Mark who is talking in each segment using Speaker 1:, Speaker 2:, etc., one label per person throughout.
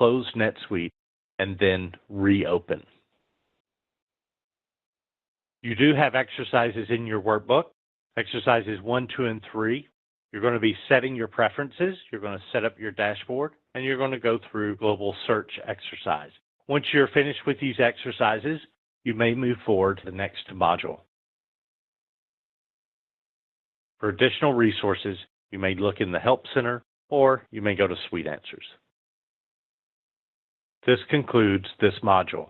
Speaker 1: close NetSuite, and then reopen. You do have exercises in your workbook. Exercises 1, 2, and 3. You're going to be setting your preferences. You're going to set up your dashboard, and you're going to go through global search exercise. Once you're finished with these exercises, you may move forward to the next module. For additional resources, you may look in the Help Center, or you may go to SuiteAnswers. This concludes this module.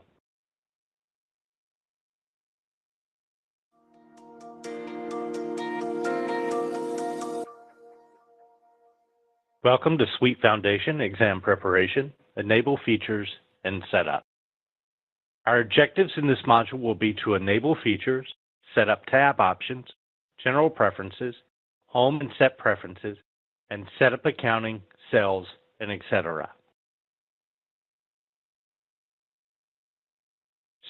Speaker 1: Welcome to SuiteFoundation Exam Preparation, Enable Features, and Setup. Our objectives in this module will be to enable features, set up tab options, general preferences, home and set preferences, and set up accounting, sales, and etc.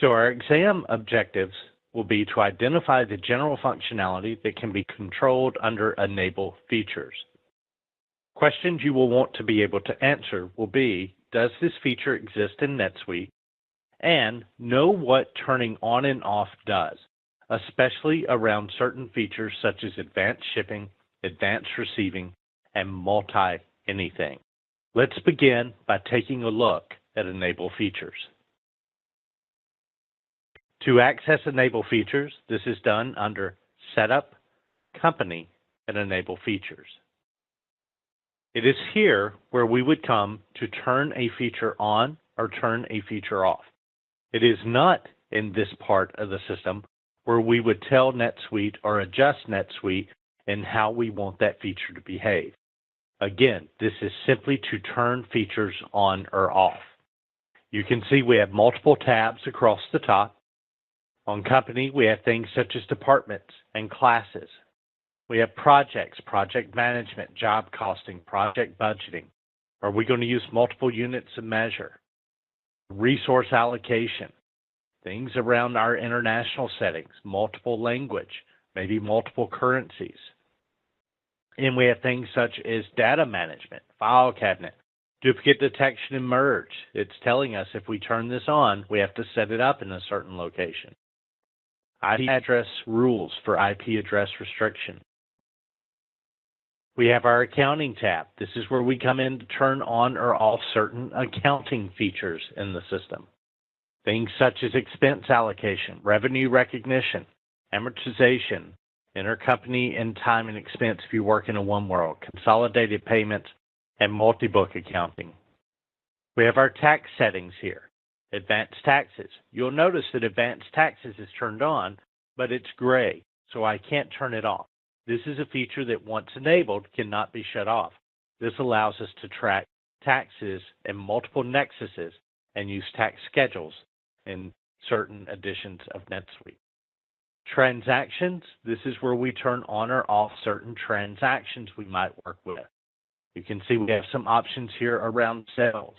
Speaker 1: So our exam objectives will be to identify the general functionality that can be controlled under Enable Features. Questions you will want to be able to answer will be, does this feature exist in NetSuite? And know what turning on and off does, especially around certain features such as advanced shipping, advanced receiving, and multi-anything. Let's begin by taking a look at Enable Features. To access Enable Features, this is done under Setup, Company, and Enable Features. It is here where we would come to turn a feature on or turn a feature off. It is not in this part of the system where we would tell NetSuite or adjust NetSuite in how we want that feature to behave. Again, this is simply to turn features on or off. You can see we have multiple tabs across the top. On Company, we have things such as departments and classes. We have projects, project management, job costing, project budgeting. Are we going to use multiple units of measure? Resource allocation, things around our international settings, multiple language, maybe multiple currencies. And we have things such as data management, file cabinet, duplicate detection and merge. It's telling us if we turn this on, we have to set it up in a certain location. IP address rules for IP address restriction. We have our accounting tab. This is where we come in to turn on or off certain accounting features in the system. Things such as expense allocation, revenue recognition, amortization, intercompany and time and expense if you work in a one world, consolidated payments, and multi-book accounting. We have our tax settings here. Advanced taxes. You'll notice that advanced taxes is turned on, but it's gray, so I can't turn it off. This is a feature that once enabled cannot be shut off. This allows us to track taxes in multiple nexuses and use tax schedules in certain editions of NetSuite. Transactions, this is where we turn on or off certain transactions we might work with. You can see we have some options here around sales,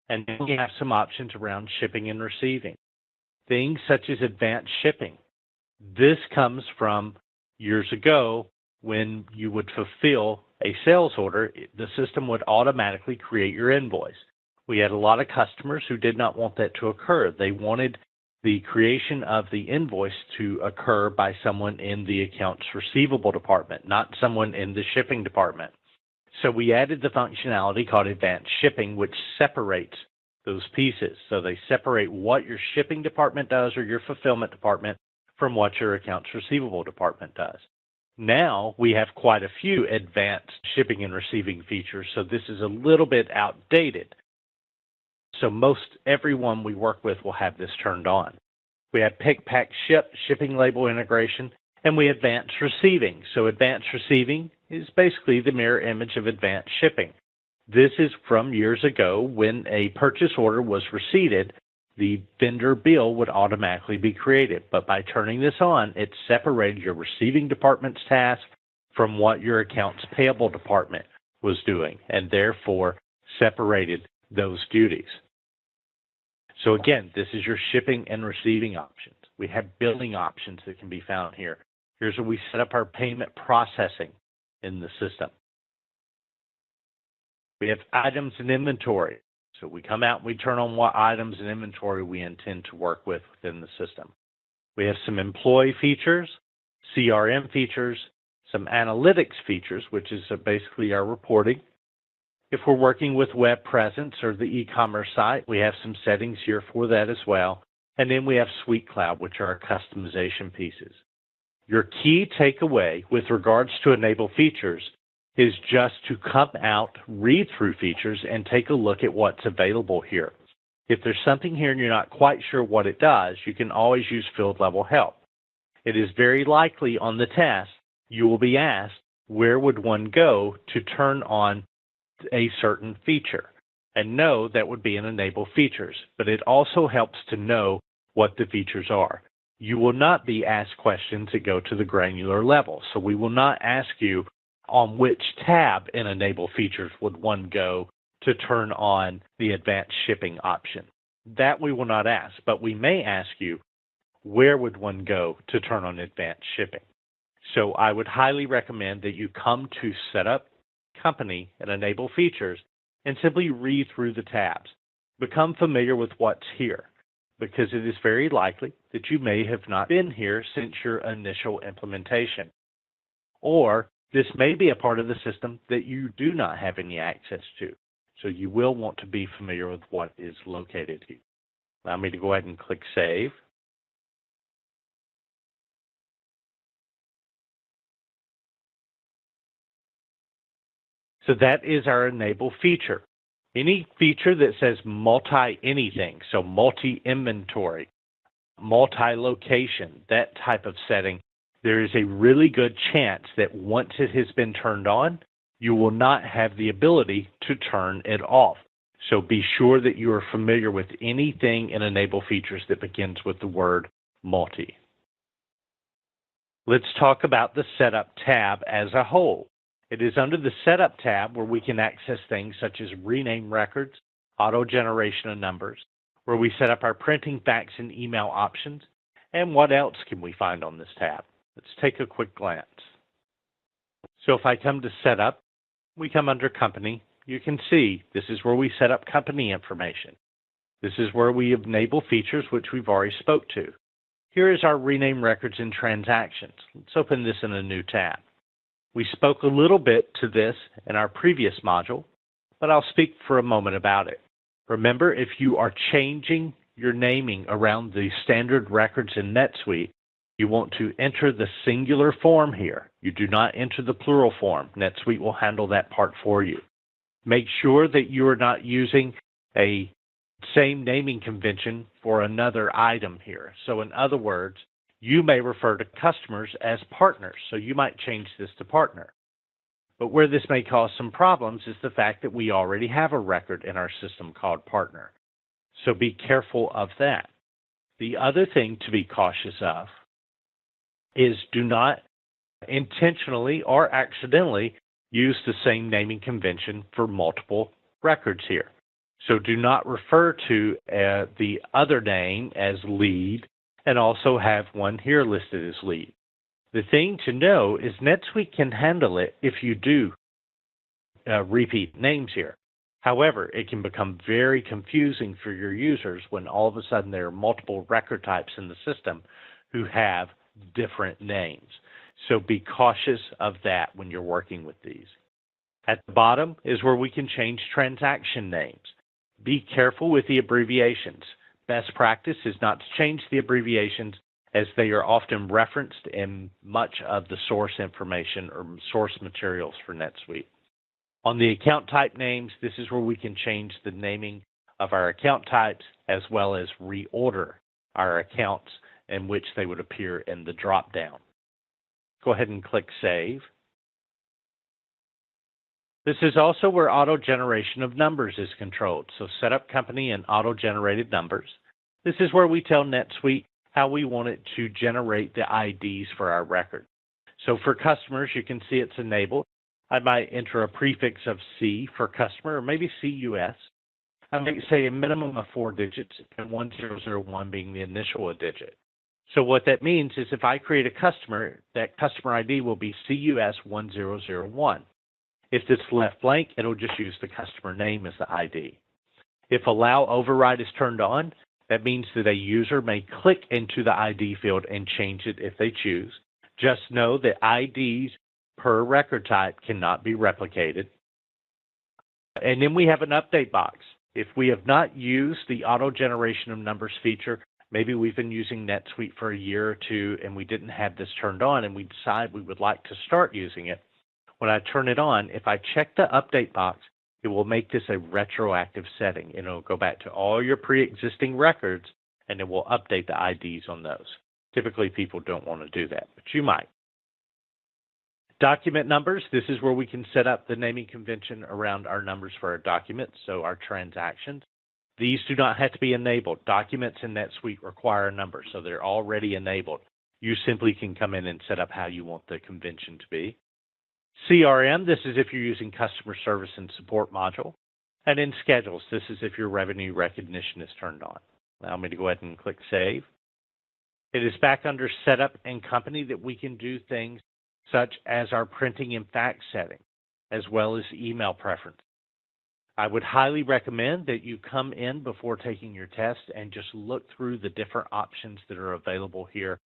Speaker 1: and then we have some options around shipping and receiving. Things such as advanced shipping. This comes from years ago when you would fulfill a sales order, the system would automatically create your invoice. We had a lot of customers who did not want that to occur. They wanted the creation of the invoice to occur by someone in the accounts receivable department, not someone in the shipping department. So we added the functionality called advanced shipping, which separates those pieces. So they separate what your shipping department does or your fulfillment department from what your accounts receivable department does. Now we have quite a few advanced shipping and receiving features, so this is a little bit outdated. So most everyone we work with will have this turned on. We have pick, pack, ship, shipping label integration, and we advanced receiving. So advanced receiving is basically the mirror image of advanced shipping. This is from years ago when a purchase order was receipted, the vendor bill would automatically be created. But by turning this on, it separated your receiving department's task from what your accounts payable department was doing, and therefore separated those duties. So again, this is your shipping and receiving options. We have billing options that can be found here. Here's where we set up our payment processing in the system. We have items and inventory. So we come out and we turn on what items and inventory we intend to work with within the system. We have some employee features, CRM features, some analytics features, which is basically our reporting. If we're working with web presence or the e-commerce site, we have some settings here for that as well. And then we have Suite Cloud, which are our customization pieces. Your key takeaway with regards to enable features is just to come out, read through features, and take a look at what's available here. If there's something here and you're not quite sure what it does, you can always use field level help. It is very likely on the test you will be asked, where would one go to turn on a certain feature? And no, that would be in enable features, but it also helps to know what the features are. You will not be asked questions that go to the granular level. So we will not ask you on which tab in enable features would one go to turn on the advanced shipping option. That we will not ask, but we may ask you, where would one go to turn on advanced shipping? So I would highly recommend that you come to Setup, Company, and Enable Features and simply read through the tabs. Become familiar with what's here, because it is very likely that you may have not been here since your initial implementation. Or this may be a part of the system that you do not have any access to. So you will want to be familiar with what is located here. Allow me to go ahead and click Save. So that is our enable feature. Any feature that says multi-anything, so multi-inventory, multi-location, that type of setting, there is a really good chance that once it has been turned on, you will not have the ability to turn it off. So be sure that you are familiar with anything in enable features that begins with the word multi. Let's talk about the Setup tab as a whole. It is under the Setup tab where we can access things such as rename records, auto generation of numbers, where we set up our printing, fax, and email options. And what else can we find on this tab? Let's take a quick glance. So if I come to Setup, we come under Company. You can see this is where we set up company information. This is where we enable features, which we've already spoke to. Here is our rename records and transactions. Let's open this in a new tab. We spoke a little bit to this in our previous module, but I'll speak for a moment about it. Remember, if you are changing your naming around the standard records in NetSuite, you want to enter the singular form here. You do not enter the plural form. NetSuite will handle that part for you. Make sure that you are not using a same naming convention for another item here. So in other words, you may refer to customers as partners, so you might change this to partner. But where this may cause some problems is the fact that we already have a record in our system called partner. So be careful of that. The other thing to be cautious of is do not intentionally or accidentally use the same naming convention for multiple records here. So do not refer to the other name as lead and also have one here listed as lead. The thing to know is NetSuite can handle it if you do repeat names here. However, it can become very confusing for your users when all of a sudden there are multiple record types in the system who have different names. So be cautious of that when you're working with these. At the bottom is where we can change transaction names. Be careful with the abbreviations. Best practice is not to change the abbreviations as they are often referenced in much of the source information or source materials for NetSuite. On the account type names, this is where we can change the naming of our account types as well as reorder our accounts in which they would appear in the drop-down. Go ahead and click Save. This is also where auto generation of numbers is controlled. So Setup Company and auto generated numbers. This is where we tell NetSuite how we want it to generate the IDs for our record. So for customers, you can see it's enabled. I might enter a prefix of C for customer, or maybe CUS. I might say a minimum of 4 digits, and 1001 being the initial digit. So what that means is if I create a customer, that customer ID will be CUS 1001. If it's left blank, it'll just use the customer name as the ID. If Allow Override is turned on, that means that a user may click into the ID field and change it if they choose. Just know that IDs per record type cannot be replicated. And then we have an update box. If we have not used the auto generation of numbers feature, maybe we've been using NetSuite for a year or two and we didn't have this turned on and we decide we would like to start using it. When I turn it on, if I check the update box, it will make this a retroactive setting, and it'll go back to all your pre-existing records, and it will update the IDs on those. Typically, people don't want to do that, but you might. Document numbers, this is where we can set up the naming convention around our numbers for our documents, so our transactions. These do not have to be enabled. Documents in NetSuite require a number, so they're already enabled. You simply can come in and set up how you want the convention to be. CRM, this is if you're using customer service and support module. And in schedules, this is if your revenue recognition is turned on. Allow me to go ahead and click Save. It is back under Setup and Company that we can do things such as our printing and fax setting, as well as email preference. I would highly recommend that you come in before taking your test and just look through the different options that are available here.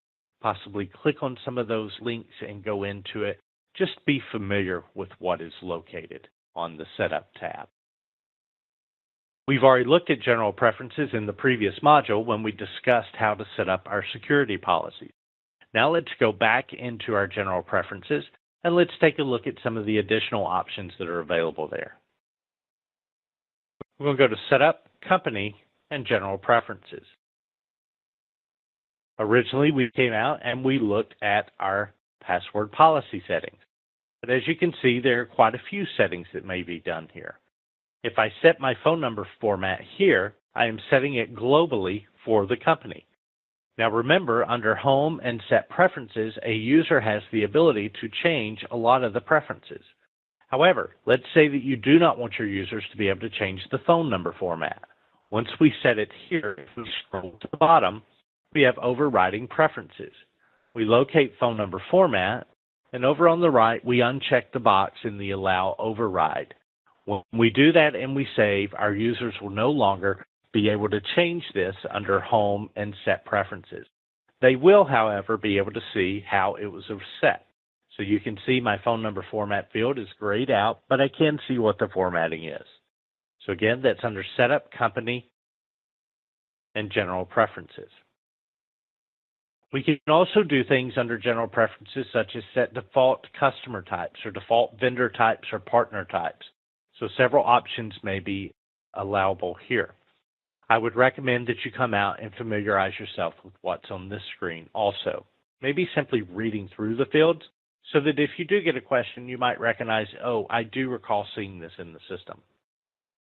Speaker 1: Possibly click on some of those links and go into it. Just be familiar with what is located on the Setup tab. We've already looked at general preferences in the previous module when we discussed how to set up our security policies. Now let's go back into our general preferences and let's take a look at some of the additional options that are available there. We're going to go to Setup, Company, and General Preferences. Originally, we came out and we looked at our password policy settings. But as you can see, there are quite a few settings that may be done here. If I set my phone number format here, I am setting it globally for the company. Now remember, under Home and Set Preferences, a user has the ability to change a lot of the preferences. However, let's say that you do not want your users to be able to change the phone number format. Once we set it here, if we scroll to the bottom, we have Overriding Preferences. We locate phone number format, and over on the right, we uncheck the box in the Allow Override. When we do that and we save, our users will no longer be able to change this under Home and Set Preferences. They will, however, be able to see how it was set. So you can see my phone number format field is grayed out, but I can see what the formatting is. So again, that's under Setup, Company, and General Preferences. We can also do things under General Preferences such as set default customer types or default vendor types or partner types. So several options may be allowable here. I would recommend that you come out and familiarize yourself with what's on this screen also. Maybe simply reading through the fields so that if you do get a question, you might recognize, oh, I do recall seeing this in the system.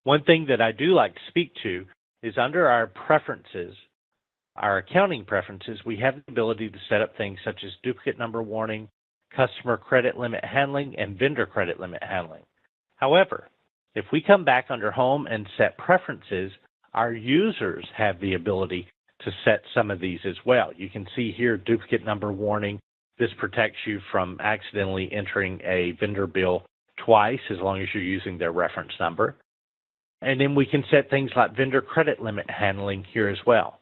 Speaker 1: One thing that I do like to speak to is under our preferences, our accounting preferences, we have the ability to set up things such as duplicate number warning, customer credit limit handling, and vendor credit limit handling. However, if we come back under Home and Set Preferences, our users have the ability to set some of these as well. You can see here duplicate number warning. This protects you from accidentally entering a vendor bill twice as long as you're using their reference number. And then we can set things like vendor credit limit handling here as well.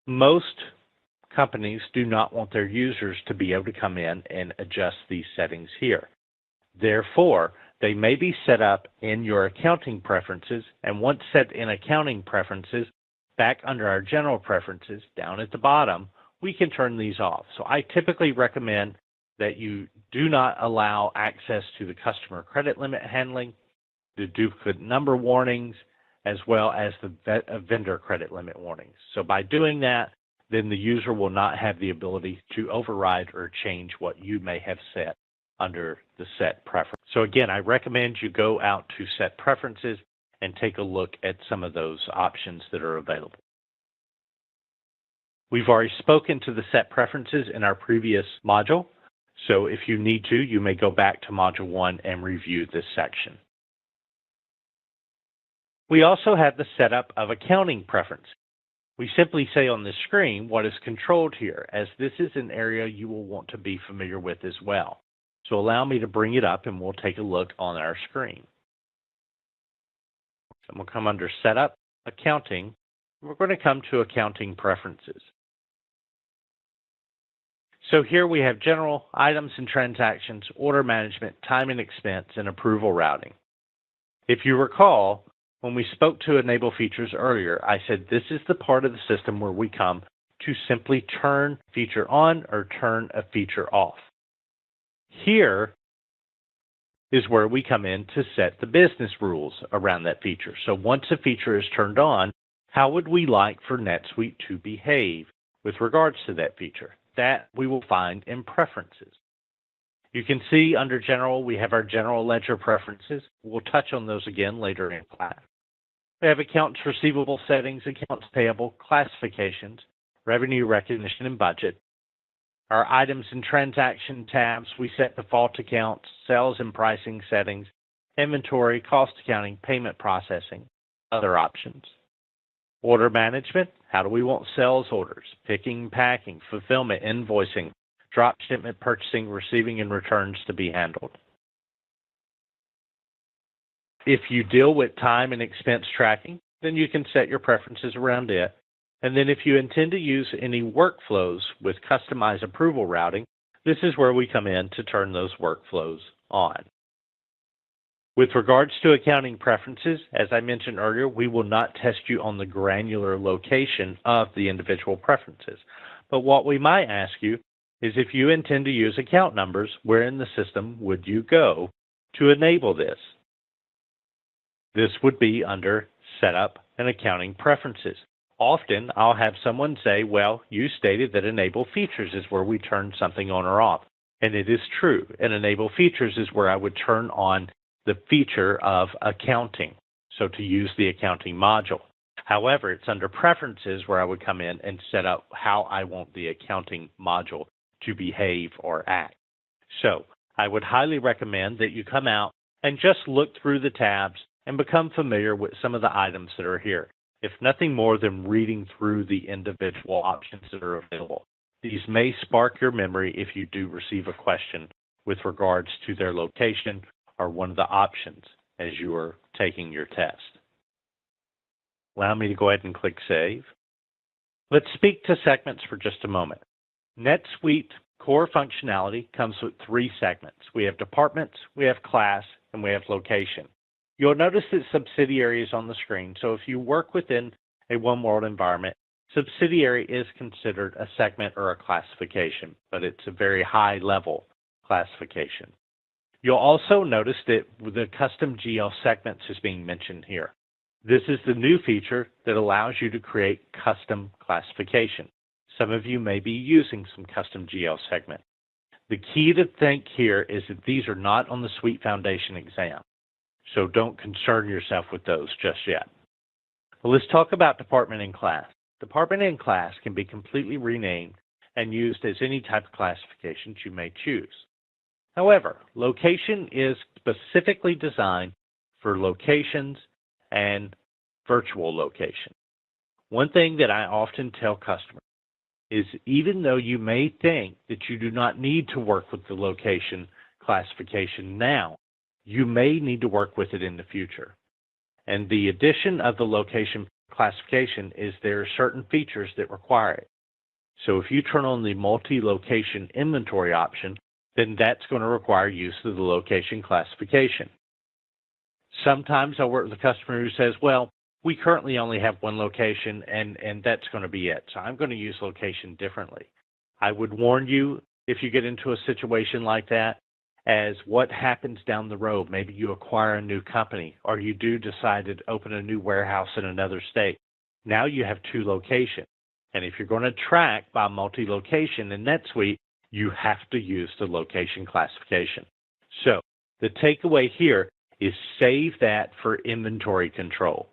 Speaker 1: Most companies do not want their users to be able to come in and adjust these settings here. Therefore, they may be set up in your accounting preferences, and once set in accounting preferences, back under our general preferences, down at the bottom, we can turn these off. So I typically recommend that you do not allow access to the customer credit limit handling, the duplicate number warnings, as well as the vendor credit limit warnings. So by doing that, then the user will not have the ability to override or change what you may have set under the set preference. So again, I recommend you go out to Set Preferences and take a look at some of those options that are available. We've already spoken to the set preferences in our previous module, so if you need to, you may go back to Module 1 and review this section. We also have the setup of accounting preference. We simply say on the screen what is controlled here, as this is an area you will want to be familiar with as well. So allow me to bring it up and we'll take a look on our screen. So I'm going to come under Setup, accounting. We're going to come to accounting preferences. So here we have general, items and transactions, order management, time and expense, and approval routing. If you recall, when we spoke to enable features earlier, I said this is the part of the system where we come to simply turn a feature on or turn a feature off. Here is where we come in to set the business rules around that feature. So once a feature is turned on, how would we like for NetSuite to behave with regards to that feature? That we will find in preferences. You can see under general, we have our general ledger preferences. We'll touch on those again later in class. We have accounts receivable settings, accounts payable, classifications, revenue recognition and budget. Our items and transaction tabs, we set default accounts, sales and pricing settings, inventory, cost accounting, payment processing, other options. Order management, how do we want sales orders, picking, packing, fulfillment, invoicing, drop shipment, purchasing, receiving, and returns to be handled. If you deal with time and expense tracking, then you can set your preferences around it. And then if you intend to use any workflows with customized approval routing, this is where we come in to turn those workflows on. With regards to accounting preferences, as I mentioned earlier, we will not test you on the granular location of the individual preferences. But what we might ask you is if you intend to use account numbers, where in the system would you go to enable this? This would be under Setup and Accounting Preferences. Often I'll have someone say, well, you stated that Enable Features is where we turn something on or off. And it is true. And Enable Features is where I would turn on the feature of accounting, so to use the accounting module. However, it's under Preferences where I would come in and set up how I want the accounting module to behave or act. So I would highly recommend that you come out and just look through the tabs and become familiar with some of the items that are here, if nothing more than reading through the individual options that are available. These may spark your memory if you do receive a question with regards to their location or one of the options as you are taking your test. Allow me to go ahead and click Save. Let's speak to segments for just a moment. NetSuite core functionality comes with 3 segments. We have departments, we have class, and we have location. You'll notice that subsidiary is on the screen, so if you work within a one-world environment, subsidiary is considered a segment or a classification, but it's a very high-level classification. You'll also notice that the custom GL segments is being mentioned here. This is the new feature that allows you to create custom classification. Some of you may be using some custom GL segment. The key to think here is that these are not on the SuiteFoundation exam, so don't concern yourself with those just yet. Well, let's talk about department and class. Department and class can be completely renamed and used as any type of classifications you may choose. However, location is specifically designed for locations and virtual location. One thing that I often tell customers is even though you may think that you do not need to work with the location classification now, you may need to work with it in the future. And the addition of the location classification is there are certain features that require it. So if you turn on the multi-location inventory option, then that's going to require use of the location classification. Sometimes I work with a customer who says, well, we currently only have one location and that's going to be it. So I'm going to use location differently. I would warn you if you get into a situation like that, as what happens down the road. Maybe you acquire a new company or you do decide to open a new warehouse in another state. Now you have 2 locations. And if you're going to track by multi-location in NetSuite, you have to use the location classification. So the takeaway here is save that for inventory control.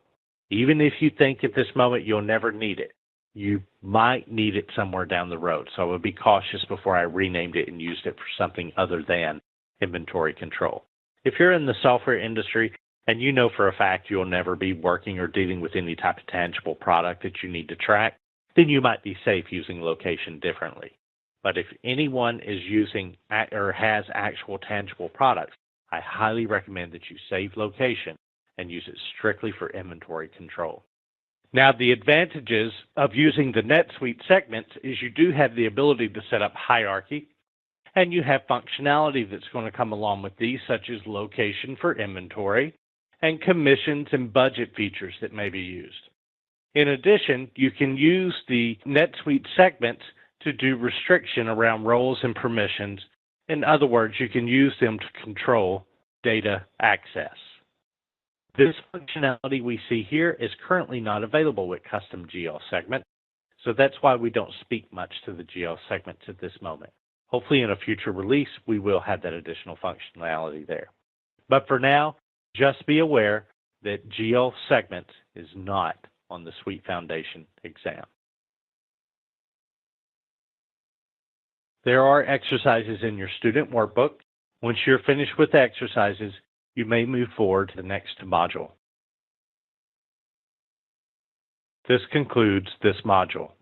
Speaker 1: Even if you think at this moment you'll never need it, you might need it somewhere down the road. So I would be cautious before I renamed it and used it for something other than inventory control. If you're in the software industry and you know for a fact you'll never be working or dealing with any type of tangible product that you need to track, then you might be safe using location differently. But if anyone is using or has actual tangible products, I highly recommend that you save location and use it strictly for inventory control. Now, the advantages of using the NetSuite segments is you do have the ability to set up hierarchy, and you have functionality that's going to come along with these, such as location for inventory and commissions and budget features that may be used. In addition, you can use the NetSuite segments to do restriction around roles and permissions. In other words, you can use them to control data access. This functionality we see here is currently not available with custom GL segment, so that's why we don't speak much to the GL segments at this moment. Hopefully in a future release, we will have that additional functionality there. But for now, just be aware that GL segments is not on the SuiteFoundation exam. There are exercises in your student workbook. Once you're finished with the exercises, you may move forward to the next module. This concludes this module.